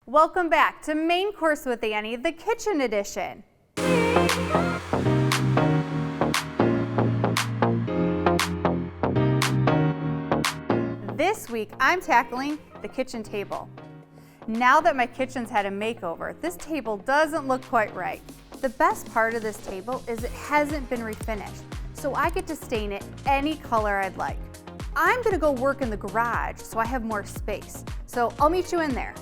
Welcome back to Main Course with Annie, the kitchen edition. This week, I'm tackling the kitchen table. Now that my kitchen's had a makeover, this table doesn't look quite right. The best part of this table is it hasn't been refinished, so I get to stain it any color I'd like. I'm gonna go work in the garage so I have more space, so I'll meet you in there.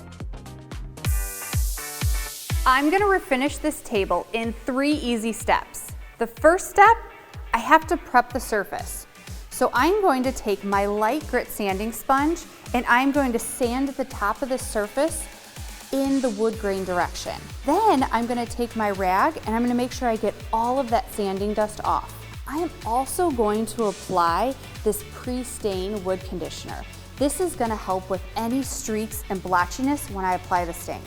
I'm gonna refinish this table in 3 easy steps. The first step, I have to prep the surface. So I'm going to take my light grit sanding sponge and I'm going to sand the top of the surface in the wood grain direction. Then I'm gonna take my rag and I'm gonna make sure I get all of that sanding dust off. I am also going to apply this pre-stain wood conditioner. This is gonna help with any streaks and blotchiness when I apply the stain.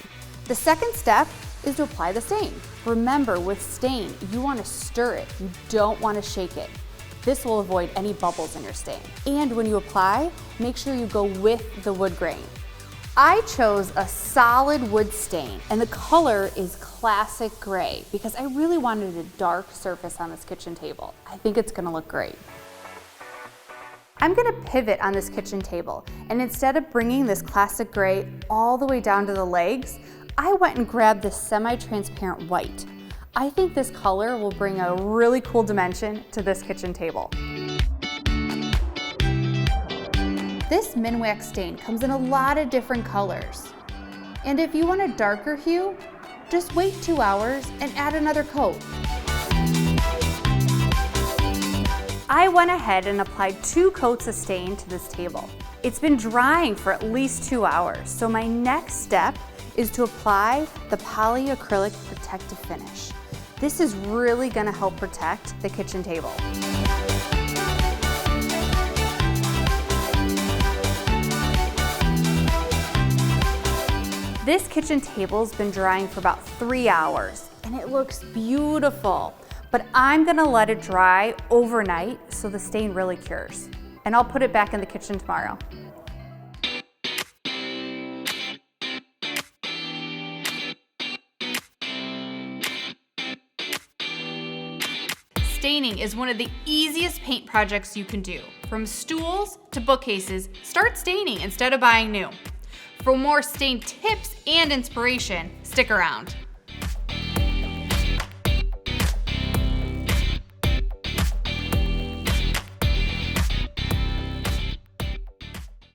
The second step is to apply the stain. Remember, with stain, you want to stir it. You don't want to shake it. This will avoid any bubbles in your stain. And when you apply, make sure you go with the wood grain. I chose a solid wood stain, and the color is classic gray because I really wanted a dark surface on this kitchen table. I think it's gonna look great. I'm gonna pivot on this kitchen table, and instead of bringing this classic gray all the way down to the legs, I went and grabbed this semi-transparent white. I think this color will bring a really cool dimension to this kitchen table. This Minwax stain comes in a lot of different colors. And if you want a darker hue, just wait 2 hours and add another coat. I went ahead and applied 2 coats of stain to this table. It's been drying for at least 2 hours, so my next step is to apply the Polycrylic protective finish. This is really gonna help protect the kitchen table. This kitchen table's been drying for about 3 hours and it looks beautiful, but I'm gonna let it dry overnight so the stain really cures. And I'll put it back in the kitchen tomorrow. Staining is one of the easiest paint projects you can do. From stools to bookcases, start staining instead of buying new. For more stain tips and inspiration, stick around.